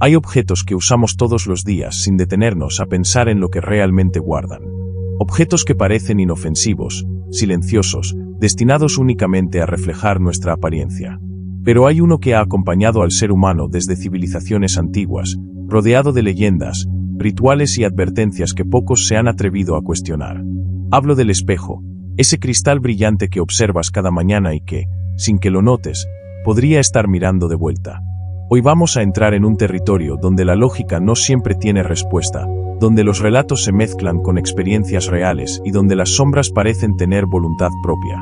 Hay objetos que usamos todos los días sin detenernos a pensar en lo que realmente guardan. Objetos que parecen inofensivos, silenciosos, destinados únicamente a reflejar nuestra apariencia. Pero hay uno que ha acompañado al ser humano desde civilizaciones antiguas, rodeado de leyendas, rituales y advertencias que pocos se han atrevido a cuestionar. Hablo del espejo, ese cristal brillante que observas cada mañana y que, sin que lo notes, podría estar mirando de vuelta. Hoy vamos a entrar en un territorio donde la lógica no siempre tiene respuesta, donde los relatos se mezclan con experiencias reales y donde las sombras parecen tener voluntad propia.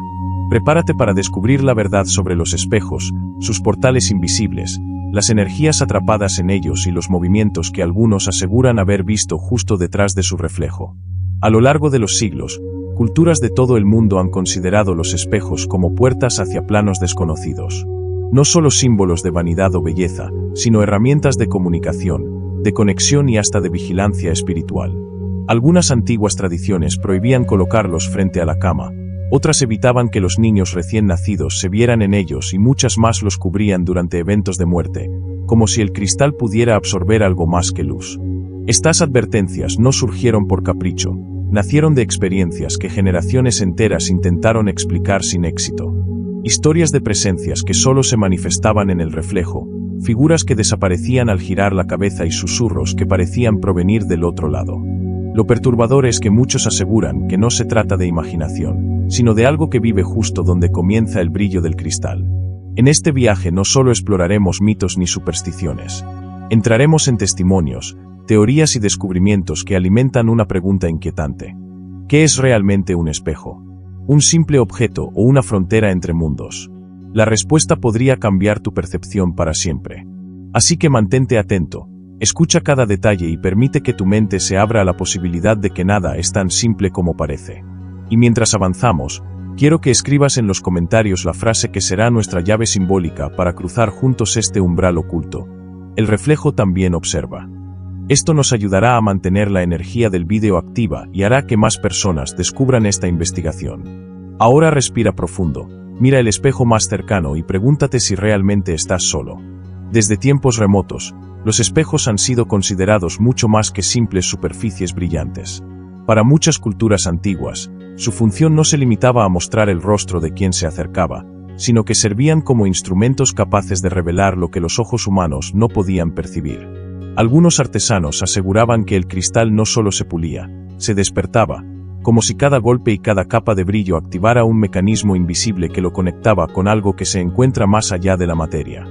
Prepárate para descubrir la verdad sobre los espejos, sus portales invisibles, las energías atrapadas en ellos y los movimientos que algunos aseguran haber visto justo detrás de su reflejo. A lo largo de los siglos, culturas de todo el mundo han considerado los espejos como puertas hacia planos desconocidos. No solo símbolos de vanidad o belleza, sino herramientas de comunicación, de conexión y hasta de vigilancia espiritual. Algunas antiguas tradiciones prohibían colocarlos frente a la cama, otras evitaban que los niños recién nacidos se vieran en ellos y muchas más los cubrían durante eventos de muerte, como si el cristal pudiera absorber algo más que luz. Estas advertencias no surgieron por capricho, nacieron de experiencias que generaciones enteras intentaron explicar sin éxito. Historias de presencias que solo se manifestaban en el reflejo, figuras que desaparecían al girar la cabeza y susurros que parecían provenir del otro lado. Lo perturbador es que muchos aseguran que no se trata de imaginación, sino de algo que vive justo donde comienza el brillo del cristal. En este viaje no solo exploraremos mitos ni supersticiones. Entraremos en testimonios, teorías y descubrimientos que alimentan una pregunta inquietante. ¿Qué es realmente un espejo? ¿Un simple objeto o una frontera entre mundos? La respuesta podría cambiar tu percepción para siempre. Así que mantente atento, escucha cada detalle y permite que tu mente se abra a la posibilidad de que nada es tan simple como parece. Y mientras avanzamos, quiero que escribas en los comentarios la frase que será nuestra llave simbólica para cruzar juntos este umbral oculto. El reflejo también observa. Esto nos ayudará a mantener la energía del vídeo activa y hará que más personas descubran esta investigación. Ahora respira profundo, mira el espejo más cercano y pregúntate si realmente estás solo. Desde tiempos remotos, los espejos han sido considerados mucho más que simples superficies brillantes. Para muchas culturas antiguas, su función no se limitaba a mostrar el rostro de quien se acercaba, sino que servían como instrumentos capaces de revelar lo que los ojos humanos no podían percibir. Algunos artesanos aseguraban que el cristal no solo se pulía, se despertaba, como si cada golpe y cada capa de brillo activara un mecanismo invisible que lo conectaba con algo que se encuentra más allá de la materia.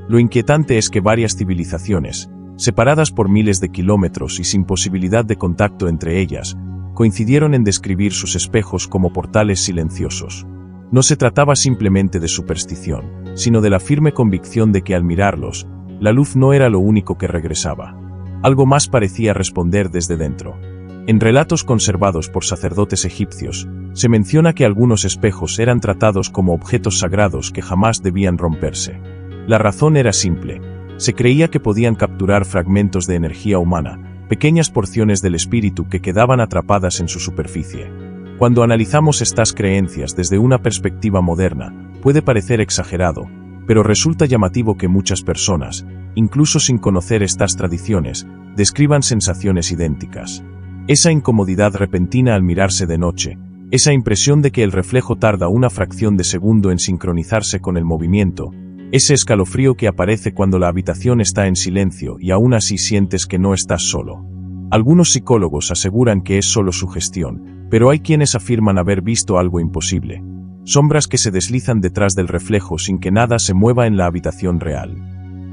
Lo inquietante es que varias civilizaciones, separadas por miles de kilómetros y sin posibilidad de contacto entre ellas, coincidieron en describir sus espejos como portales silenciosos. No se trataba simplemente de superstición, sino de la firme convicción de que al mirarlos, la luz no era lo único que regresaba. Algo más parecía responder desde dentro. En relatos conservados por sacerdotes egipcios, se menciona que algunos espejos eran tratados como objetos sagrados que jamás debían romperse. La razón era simple. Se creía que podían capturar fragmentos de energía humana, pequeñas porciones del espíritu que quedaban atrapadas en su superficie. Cuando analizamos estas creencias desde una perspectiva moderna, puede parecer exagerado, pero resulta llamativo que muchas personas, incluso sin conocer estas tradiciones, describan sensaciones idénticas. Esa incomodidad repentina al mirarse de noche, esa impresión de que el reflejo tarda una fracción de segundo en sincronizarse con el movimiento, ese escalofrío que aparece cuando la habitación está en silencio y aún así sientes que no estás solo. Algunos psicólogos aseguran que es solo sugestión, pero hay quienes afirman haber visto algo imposible. Sombras que se deslizan detrás del reflejo sin que nada se mueva en la habitación real.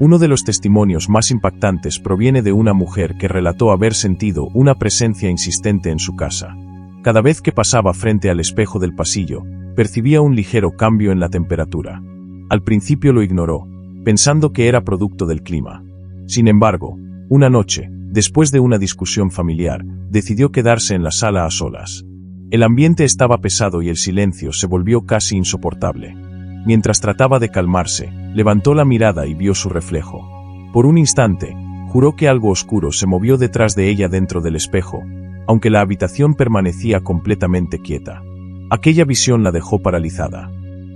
Uno de los testimonios más impactantes proviene de una mujer que relató haber sentido una presencia insistente en su casa. Cada vez que pasaba frente al espejo del pasillo, percibía un ligero cambio en la temperatura. Al principio lo ignoró, pensando que era producto del clima. Sin embargo, una noche, después de una discusión familiar, decidió quedarse en la sala a solas. El ambiente estaba pesado y el silencio se volvió casi insoportable. Mientras trataba de calmarse, levantó la mirada y vio su reflejo. Por un instante, juró que algo oscuro se movió detrás de ella dentro del espejo, aunque la habitación permanecía completamente quieta. Aquella visión la dejó paralizada.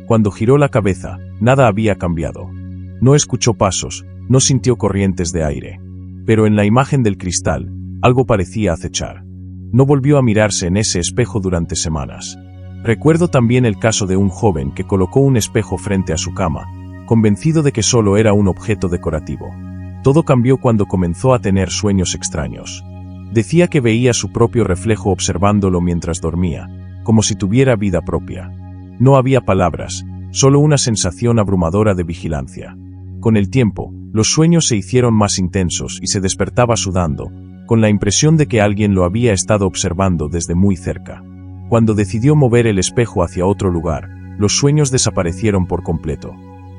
Cuando giró la cabeza, nada había cambiado. No escuchó pasos, no sintió corrientes de aire. pero en la imagen del cristal, algo parecía acechar. No volvió a mirarse en ese espejo durante semanas. Recuerdo también el caso de un joven que colocó un espejo frente a su cama, convencido de que solo era un objeto decorativo. Todo cambió cuando comenzó a tener sueños extraños. Decía que veía su propio reflejo observándolo mientras dormía, como si tuviera vida propia. No había palabras, solo una sensación abrumadora de vigilancia. Con el tiempo, los sueños se hicieron más intensos y se despertaba sudando, con la impresión de que alguien lo había estado observando desde muy cerca. Cuando decidió mover el espejo hacia otro lugar, los sueños desaparecieron por completo.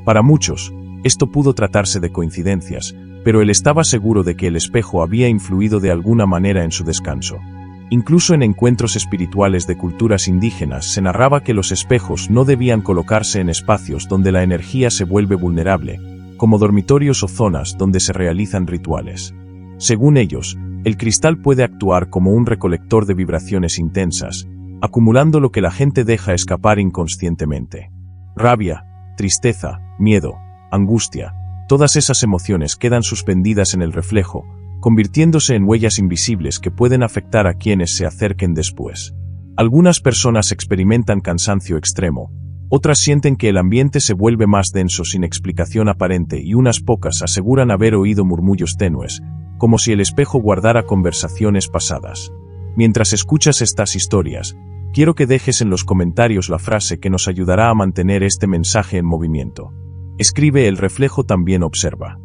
Para muchos, esto pudo tratarse de coincidencias, pero él estaba seguro de que el espejo había influido de alguna manera en su descanso. Incluso en encuentros espirituales de culturas indígenas se narraba que los espejos no debían colocarse en espacios donde la energía se vuelve vulnerable, como dormitorios o zonas donde se realizan rituales. Según ellos, el cristal puede actuar como un recolector de vibraciones intensas, acumulando lo que la gente deja escapar inconscientemente. Rabia, tristeza, miedo, angustia, todas esas emociones quedan suspendidas en el reflejo, convirtiéndose en huellas invisibles que pueden afectar a quienes se acerquen después. Algunas personas experimentan cansancio extremo, otras sienten que el ambiente se vuelve más denso sin explicación aparente y unas pocas aseguran haber oído murmullos tenues, como si el espejo guardara conversaciones pasadas. Mientras escuchas estas historias, quiero que dejes en los comentarios la frase que nos ayudará a mantener este mensaje en movimiento. Escribe: el reflejo también observa.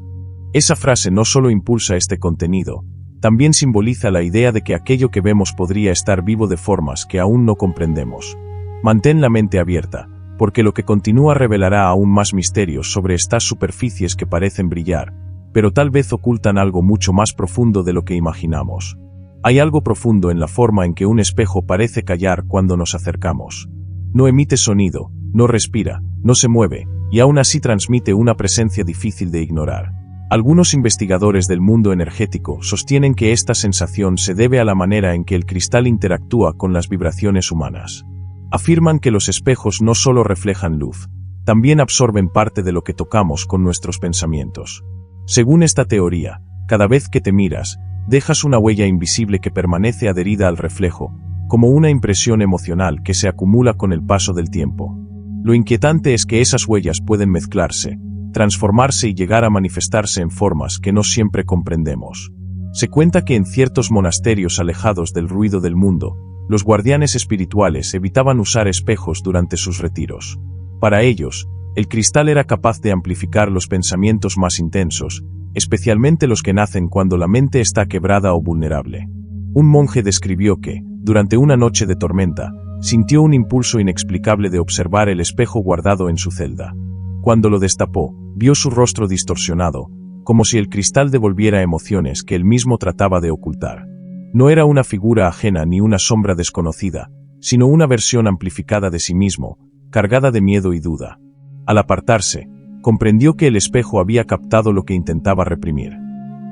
Esa frase no solo impulsa este contenido, también simboliza la idea de que aquello que vemos podría estar vivo de formas que aún no comprendemos. Mantén la mente abierta, porque lo que continúa revelará aún más misterios sobre estas superficies que parecen brillar, pero tal vez ocultan algo mucho más profundo de lo que imaginamos. Hay algo profundo en la forma en que un espejo parece callar cuando nos acercamos. No emite sonido, no respira, no se mueve, y aún así transmite una presencia difícil de ignorar. Algunos investigadores del mundo energético sostienen que esta sensación se debe a la manera en que el cristal interactúa con las vibraciones humanas. Afirman que los espejos no solo reflejan luz, también absorben parte de lo que tocamos con nuestros pensamientos. Según esta teoría, cada vez que te miras, dejas una huella invisible que permanece adherida al reflejo, como una impresión emocional que se acumula con el paso del tiempo. Lo inquietante es que esas huellas pueden mezclarse, transformarse y llegar a manifestarse en formas que no siempre comprendemos. Se cuenta que en ciertos monasterios alejados del ruido del mundo, los guardianes espirituales evitaban usar espejos durante sus retiros. Para ellos, el cristal era capaz de amplificar los pensamientos más intensos, especialmente los que nacen cuando la mente está quebrada o vulnerable. Un monje describió que, durante una noche de tormenta, sintió un impulso inexplicable de observar el espejo guardado en su celda. Cuando lo destapó, vio su rostro distorsionado, como si el cristal devolviera emociones que él mismo trataba de ocultar. No era una figura ajena ni una sombra desconocida, sino una versión amplificada de sí mismo, cargada de miedo y duda. Al apartarse, comprendió que el espejo había captado lo que intentaba reprimir.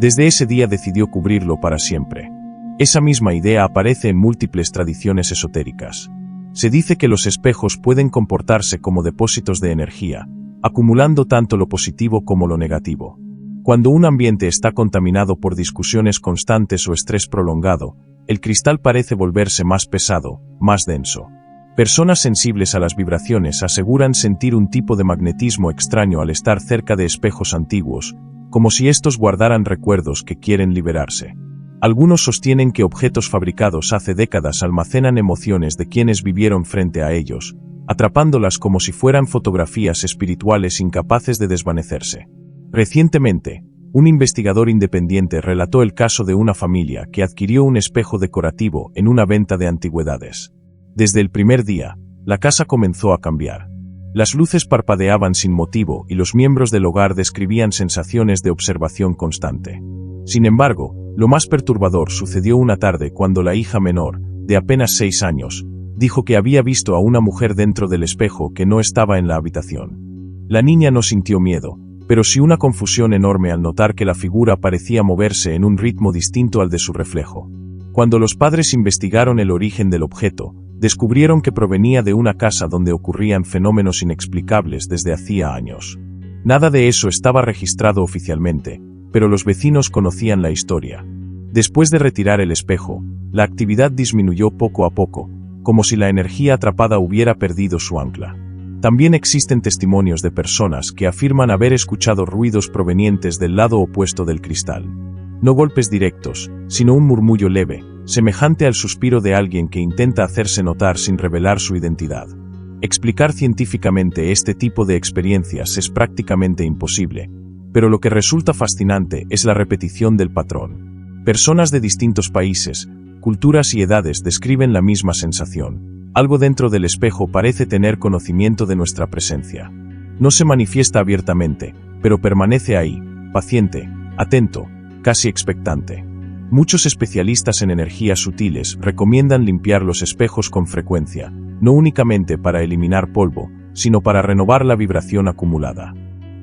Desde ese día decidió cubrirlo para siempre. Esa misma idea aparece en múltiples tradiciones esotéricas. Se dice que los espejos pueden comportarse como depósitos de energía, acumulando tanto lo positivo como lo negativo. Cuando un ambiente está contaminado por discusiones constantes o estrés prolongado, el cristal parece volverse más pesado, más denso. Personas sensibles a las vibraciones aseguran sentir un tipo de magnetismo extraño al estar cerca de espejos antiguos, como si estos guardaran recuerdos que quieren liberarse. Algunos sostienen que objetos fabricados hace décadas almacenan emociones de quienes vivieron frente a ellos, atrapándolas como si fueran fotografías espirituales incapaces de desvanecerse. Recientemente, un investigador independiente relató el caso de una familia que adquirió un espejo decorativo en una venta de antigüedades. Desde el primer día, la casa comenzó a cambiar. Las luces parpadeaban sin motivo y los miembros del hogar describían sensaciones de observación constante. Sin embargo, lo más perturbador sucedió una tarde cuando la hija menor, de apenas 6 años, dijo que había visto a una mujer dentro del espejo que no estaba en la habitación. La niña no sintió miedo, pero sí una confusión enorme al notar que la figura parecía moverse en un ritmo distinto al de su reflejo. Cuando los padres investigaron el origen del objeto, descubrieron que provenía de una casa donde ocurrían fenómenos inexplicables desde hacía años. Nada de eso estaba registrado oficialmente, pero los vecinos conocían la historia. Después de retirar el espejo, la actividad disminuyó poco a poco, como si la energía atrapada hubiera perdido su ancla. También existen testimonios de personas que afirman haber escuchado ruidos provenientes del lado opuesto del cristal. No golpes directos, sino un murmullo leve, semejante al suspiro de alguien que intenta hacerse notar sin revelar su identidad. Explicar científicamente este tipo de experiencias es prácticamente imposible, pero lo que resulta fascinante es la repetición del patrón. Personas de distintos países, culturas y edades describen la misma sensación. Algo dentro del espejo parece tener conocimiento de nuestra presencia. No se manifiesta abiertamente, pero permanece ahí, paciente, atento, casi expectante. Muchos especialistas en energías sutiles recomiendan limpiar los espejos con frecuencia, no únicamente para eliminar polvo, sino para renovar la vibración acumulada.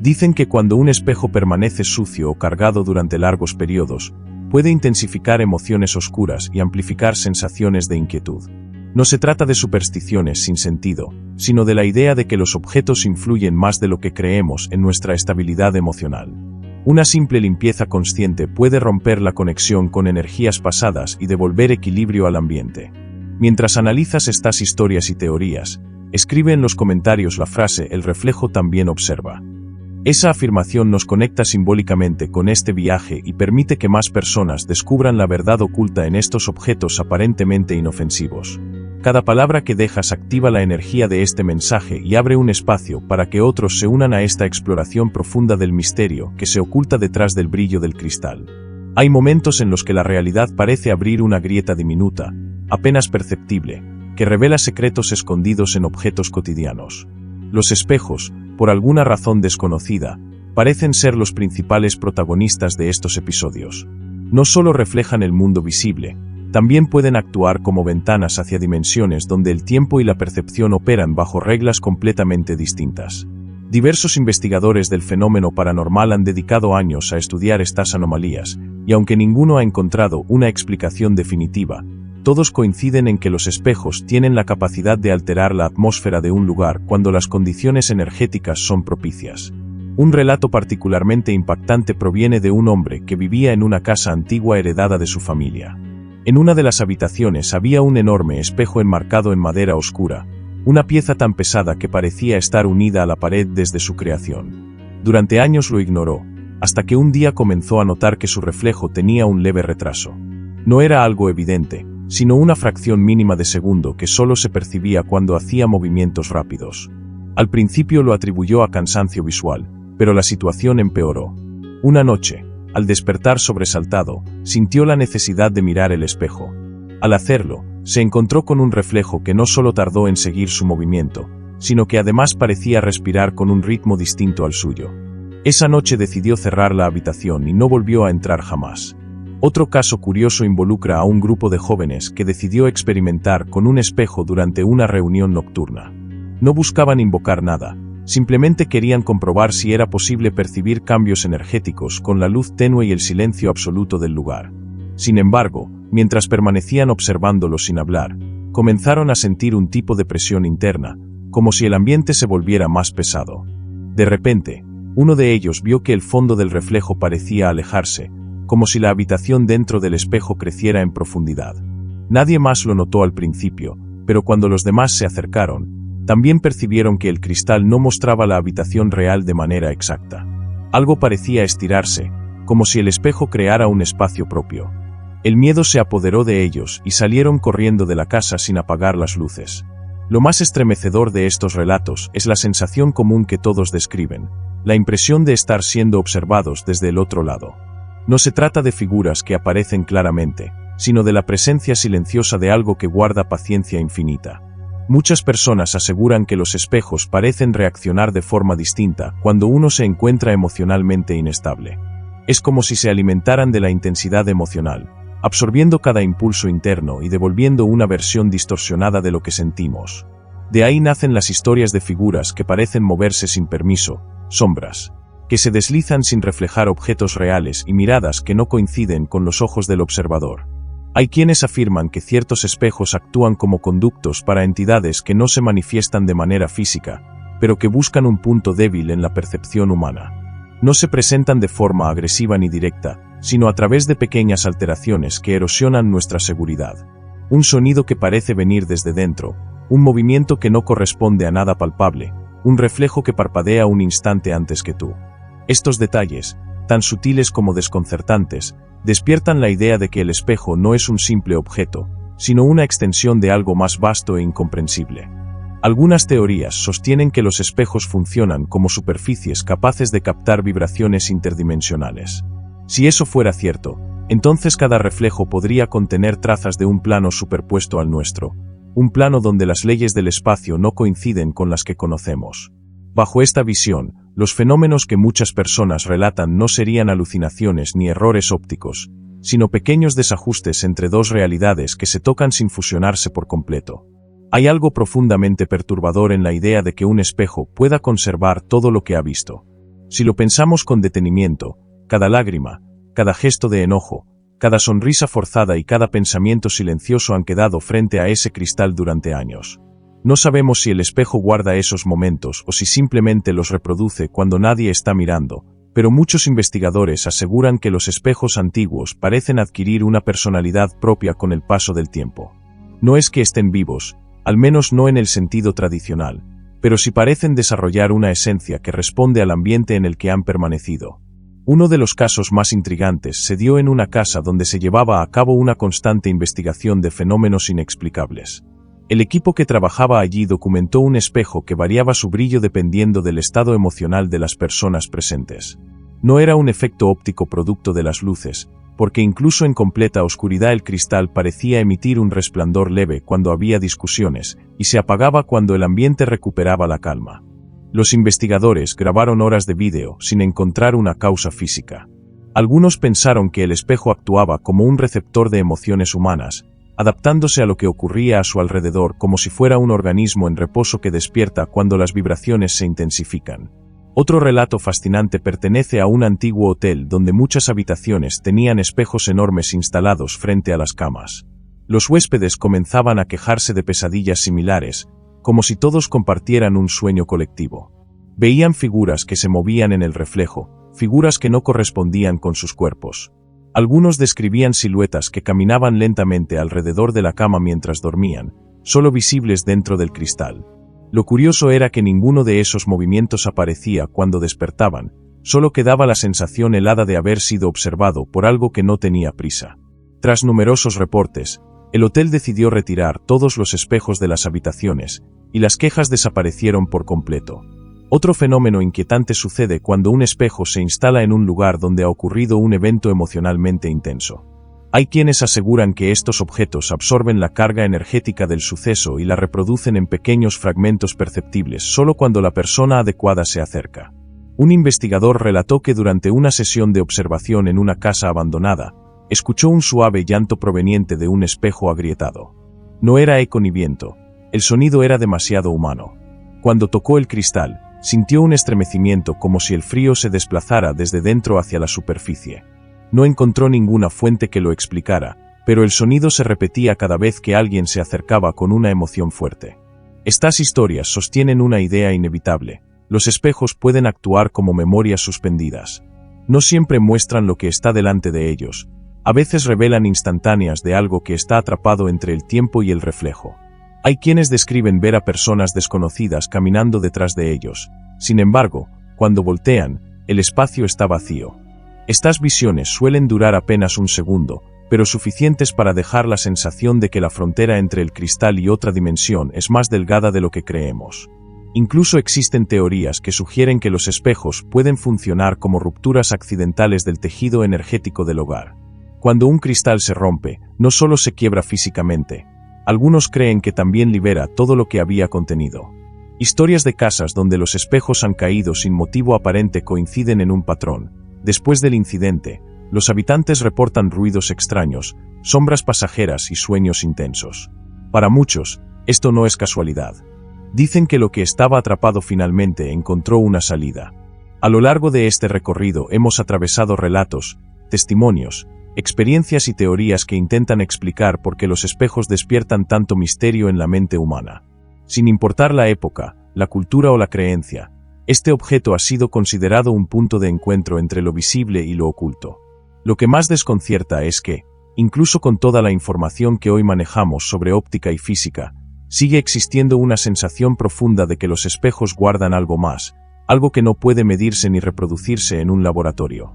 Dicen que cuando un espejo permanece sucio o cargado durante largos periodos, puede intensificar emociones oscuras y amplificar sensaciones de inquietud. No se trata de supersticiones sin sentido, sino de la idea de que los objetos influyen más de lo que creemos en nuestra estabilidad emocional. Una simple limpieza consciente puede romper la conexión con energías pasadas y devolver equilibrio al ambiente. Mientras analizas estas historias y teorías, escribe en los comentarios la frase "el reflejo también observa". Esa afirmación nos conecta simbólicamente con este viaje y permite que más personas descubran la verdad oculta en estos objetos aparentemente inofensivos. Cada palabra que dejas activa la energía de este mensaje y abre un espacio para que otros se unan a esta exploración profunda del misterio que se oculta detrás del brillo del cristal. Hay momentos en los que la realidad parece abrir una grieta diminuta, apenas perceptible, que revela secretos escondidos en objetos cotidianos. Los espejos, por alguna razón desconocida, parecen ser los principales protagonistas de estos episodios. No solo reflejan el mundo visible, también pueden actuar como ventanas hacia dimensiones donde el tiempo y la percepción operan bajo reglas completamente distintas. Diversos investigadores del fenómeno paranormal han dedicado años a estudiar estas anomalías, y aunque ninguno ha encontrado una explicación definitiva, todos coinciden en que los espejos tienen la capacidad de alterar la atmósfera de un lugar cuando las condiciones energéticas son propicias. Un relato particularmente impactante proviene de un hombre que vivía en una casa antigua heredada de su familia. En una de las habitaciones había un enorme espejo enmarcado en madera oscura, una pieza tan pesada que parecía estar unida a la pared desde su creación. Durante años lo ignoró, hasta que un día comenzó a notar que su reflejo tenía un leve retraso. No era algo evidente, sino una fracción mínima de segundo que solo se percibía cuando hacía movimientos rápidos. Al principio lo atribuyó a cansancio visual, pero la situación empeoró. Una noche, al despertar sobresaltado, sintió la necesidad de mirar el espejo. Al hacerlo, se encontró con un reflejo que no solo tardó en seguir su movimiento, sino que además parecía respirar con un ritmo distinto al suyo. Esa noche decidió cerrar la habitación y no volvió a entrar jamás. Otro caso curioso involucra a un grupo de jóvenes que decidió experimentar con un espejo durante una reunión nocturna. No buscaban invocar nada, simplemente querían comprobar si era posible percibir cambios energéticos con la luz tenue y el silencio absoluto del lugar. Sin embargo, mientras permanecían observándolo sin hablar, comenzaron a sentir un tipo de presión interna, como si el ambiente se volviera más pesado. De repente, uno de ellos vio que el fondo del reflejo parecía alejarse, como si la habitación dentro del espejo creciera en profundidad. Nadie más lo notó al principio, pero cuando los demás se acercaron, también percibieron que el cristal no mostraba la habitación real de manera exacta. Algo parecía estirarse, como si el espejo creara un espacio propio. El miedo se apoderó de ellos y salieron corriendo de la casa sin apagar las luces. Lo más estremecedor de estos relatos es la sensación común que todos describen, la impresión de estar siendo observados desde el otro lado. No se trata de figuras que aparecen claramente, sino de la presencia silenciosa de algo que guarda paciencia infinita. Muchas personas aseguran que los espejos parecen reaccionar de forma distinta cuando uno se encuentra emocionalmente inestable. Es como si se alimentaran de la intensidad emocional, absorbiendo cada impulso interno y devolviendo una versión distorsionada de lo que sentimos. De ahí nacen las historias de figuras que parecen moverse sin permiso, sombras, que se deslizan sin reflejar objetos reales y miradas que no coinciden con los ojos del observador. Hay quienes afirman que ciertos espejos actúan como conductos para entidades que no se manifiestan de manera física, pero que buscan un punto débil en la percepción humana. No se presentan de forma agresiva ni directa, sino a través de pequeñas alteraciones que erosionan nuestra seguridad. Un sonido que parece venir desde dentro, un movimiento que no corresponde a nada palpable, un reflejo que parpadea un instante antes que tú. Estos detalles, tan sutiles como desconcertantes, despiertan la idea de que el espejo no es un simple objeto, sino una extensión de algo más vasto e incomprensible. Algunas teorías sostienen que los espejos funcionan como superficies capaces de captar vibraciones interdimensionales. Si eso fuera cierto, entonces cada reflejo podría contener trazas de un plano superpuesto al nuestro, un plano donde las leyes del espacio no coinciden con las que conocemos. Bajo esta visión, los fenómenos que muchas personas relatan no serían alucinaciones ni errores ópticos, sino pequeños desajustes entre dos realidades que se tocan sin fusionarse por completo. Hay algo profundamente perturbador en la idea de que un espejo pueda conservar todo lo que ha visto. Si lo pensamos con detenimiento, cada lágrima, cada gesto de enojo, cada sonrisa forzada y cada pensamiento silencioso han quedado frente a ese cristal durante años. No sabemos si el espejo guarda esos momentos o si simplemente los reproduce cuando nadie está mirando, pero muchos investigadores aseguran que los espejos antiguos parecen adquirir una personalidad propia con el paso del tiempo. No es que estén vivos, al menos no en el sentido tradicional, pero sí parecen desarrollar una esencia que responde al ambiente en el que han permanecido. Uno de los casos más intrigantes se dio en una casa donde se llevaba a cabo una constante investigación de fenómenos inexplicables. El equipo que trabajaba allí documentó un espejo que variaba su brillo dependiendo del estado emocional de las personas presentes. No era un efecto óptico producto de las luces, porque incluso en completa oscuridad el cristal parecía emitir un resplandor leve cuando había discusiones, y se apagaba cuando el ambiente recuperaba la calma. Los investigadores grabaron horas de vídeo sin encontrar una causa física. Algunos pensaron que el espejo actuaba como un receptor de emociones humanas, adaptándose a lo que ocurría a su alrededor como si fuera un organismo en reposo que despierta cuando las vibraciones se intensifican. Otro relato fascinante pertenece a un antiguo hotel donde muchas habitaciones tenían espejos enormes instalados frente a las camas. Los huéspedes comenzaban a quejarse de pesadillas similares, como si todos compartieran un sueño colectivo. Veían figuras que se movían en el reflejo, figuras que no correspondían con sus cuerpos. Algunos describían siluetas que caminaban lentamente alrededor de la cama mientras dormían, solo visibles dentro del cristal. Lo curioso era que ninguno de esos movimientos aparecía cuando despertaban, solo quedaba la sensación helada de haber sido observado por algo que no tenía prisa. Tras numerosos reportes, el hotel decidió retirar todos los espejos de las habitaciones, y las quejas desaparecieron por completo. Otro fenómeno inquietante sucede cuando un espejo se instala en un lugar donde ha ocurrido un evento emocionalmente intenso. Hay quienes aseguran que estos objetos absorben la carga energética del suceso y la reproducen en pequeños fragmentos perceptibles solo cuando la persona adecuada se acerca. Un investigador relató que durante una sesión de observación en una casa abandonada, escuchó un suave llanto proveniente de un espejo agrietado. No era eco ni viento, el sonido era demasiado humano. Cuando tocó el cristal, sintió un estremecimiento como si el frío se desplazara desde dentro hacia la superficie. No encontró ninguna fuente que lo explicara, pero el sonido se repetía cada vez que alguien se acercaba con una emoción fuerte. Estas historias sostienen una idea inevitable: los espejos pueden actuar como memorias suspendidas. No siempre muestran lo que está delante de ellos, a veces revelan instantáneas de algo que está atrapado entre el tiempo y el reflejo. Hay quienes describen ver a personas desconocidas caminando detrás de ellos. Sin embargo, cuando voltean, el espacio está vacío. Estas visiones suelen durar apenas un segundo, pero suficientes para dejar la sensación de que la frontera entre el cristal y otra dimensión es más delgada de lo que creemos. Incluso existen teorías que sugieren que los espejos pueden funcionar como rupturas accidentales del tejido energético del hogar. Cuando un cristal se rompe, no solo se quiebra físicamente, algunos creen que también libera todo lo que había contenido. Historias de casas donde los espejos han caído sin motivo aparente coinciden en un patrón. Después del incidente, los habitantes reportan ruidos extraños, sombras pasajeras y sueños intensos. Para muchos, esto no es casualidad. Dicen que lo que estaba atrapado finalmente encontró una salida. A lo largo de este recorrido hemos atravesado relatos, testimonios, experiencias y teorías que intentan explicar por qué los espejos despiertan tanto misterio en la mente humana. Sin importar la época, la cultura o la creencia, Este objeto ha sido considerado un punto de encuentro entre lo visible y lo oculto. Lo que más desconcierta es que, incluso con toda la información que hoy manejamos sobre óptica y física, sigue existiendo una sensación profunda de que los espejos guardan algo más, algo que no puede medirse ni reproducirse en un laboratorio.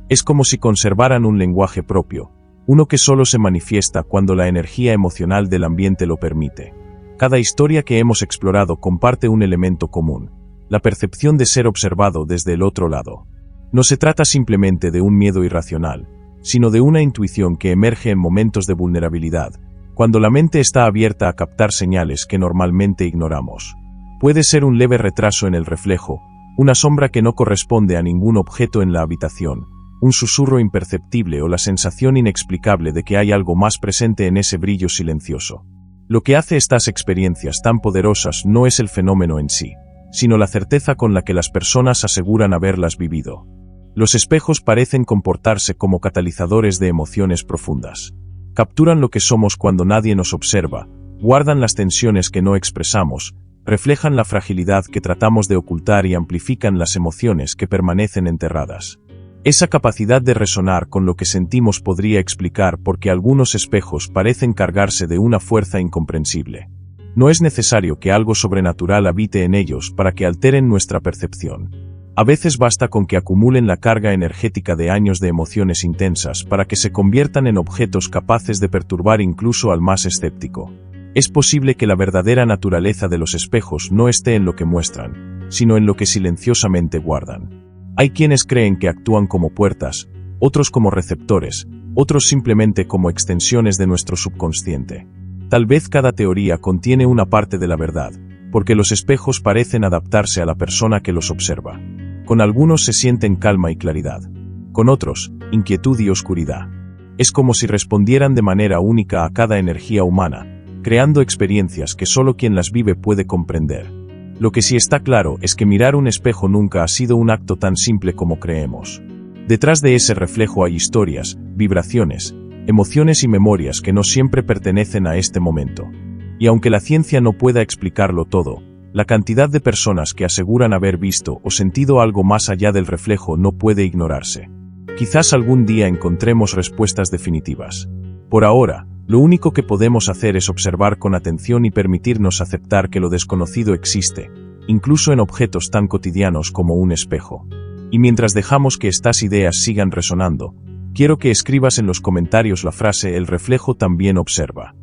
Es como si conservaran un lenguaje propio, uno que solo se manifiesta cuando la energía emocional del ambiente lo permite. Cada historia que hemos explorado comparte un elemento común: la percepción de ser observado desde el otro lado. No se trata simplemente de un miedo irracional, sino de una intuición que emerge en momentos de vulnerabilidad, cuando la mente está abierta a captar señales que normalmente ignoramos. Puede ser un leve retraso en el reflejo, una sombra que no corresponde a ningún objeto en la habitación, un susurro imperceptible o la sensación inexplicable de que hay algo más presente en ese brillo silencioso. Lo que hace estas experiencias tan poderosas no es el fenómeno en sí, sino la certeza con la que las personas aseguran haberlas vivido. Los espejos parecen comportarse como catalizadores de emociones profundas. Capturan lo que somos cuando nadie nos observa, guardan las tensiones que no expresamos, reflejan la fragilidad que tratamos de ocultar y amplifican las emociones que permanecen enterradas. Esa capacidad de resonar con lo que sentimos podría explicar por qué algunos espejos parecen cargarse de una fuerza incomprensible. No es necesario que algo sobrenatural habite en ellos para que alteren nuestra percepción. A veces basta con que acumulen la carga energética de años de emociones intensas para que se conviertan en objetos capaces de perturbar incluso al más escéptico. Es posible que la verdadera naturaleza de los espejos no esté en lo que muestran, sino en lo que silenciosamente guardan. Hay quienes creen que actúan como puertas, otros como receptores, otros simplemente como extensiones de nuestro subconsciente. Tal vez cada teoría contiene una parte de la verdad, porque los espejos parecen adaptarse a la persona que los observa. Con algunos se sienten calma y claridad. Con otros, inquietud y oscuridad. Es como si respondieran de manera única a cada energía humana, creando experiencias que solo quien las vive puede comprender. Lo que sí está claro es que mirar un espejo nunca ha sido un acto tan simple como creemos. Detrás de ese reflejo hay historias, vibraciones, emociones y memorias que no siempre pertenecen a este momento. Y aunque la ciencia no pueda explicarlo todo, la cantidad de personas que aseguran haber visto o sentido algo más allá del reflejo no puede ignorarse. Quizás algún día encontremos respuestas definitivas. Por ahora, lo único que podemos hacer es observar con atención y permitirnos aceptar que lo desconocido existe, incluso en objetos tan cotidianos como un espejo. Y mientras dejamos que estas ideas sigan resonando, quiero que escribas en los comentarios la frase «El reflejo también observa».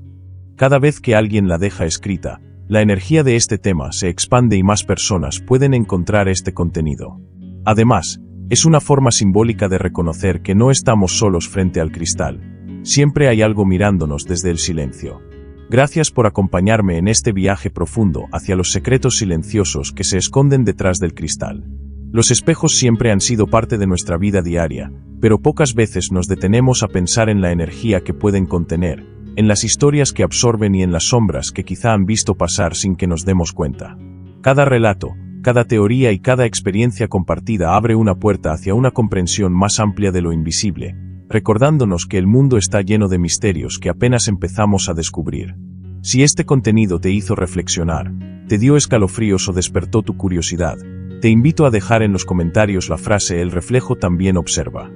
Cada vez que alguien la deja escrita, la energía de este tema se expande y más personas pueden encontrar este contenido. Además, es una forma simbólica de reconocer que no estamos solos frente al cristal. Siempre hay algo mirándonos desde el silencio. Gracias por acompañarme en este viaje profundo hacia los secretos silenciosos que se esconden detrás del cristal. Los espejos siempre han sido parte de nuestra vida diaria, pero pocas veces nos detenemos a pensar en la energía que pueden contener, en las historias que absorben y en las sombras que quizá han visto pasar sin que nos demos cuenta. Cada relato, cada teoría y cada experiencia compartida abre una puerta hacia una comprensión más amplia de lo invisible, recordándonos que el mundo está lleno de misterios que apenas empezamos a descubrir. Si este contenido te hizo reflexionar, te dio escalofríos o despertó tu curiosidad, te invito a dejar en los comentarios la frase «El reflejo también observa».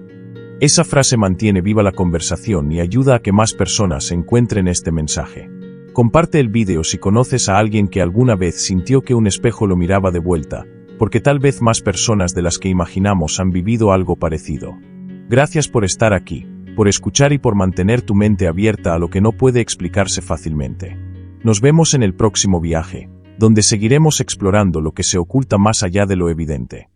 Esa frase mantiene viva la conversación y ayuda a que más personas encuentren este mensaje. Comparte el vídeo si conoces a alguien que alguna vez sintió que un espejo lo miraba de vuelta, porque tal vez más personas de las que imaginamos han vivido algo parecido. Gracias por estar aquí, por escuchar y por mantener tu mente abierta a lo que no puede explicarse fácilmente. Nos vemos en el próximo viaje, donde seguiremos explorando lo que se oculta más allá de lo evidente.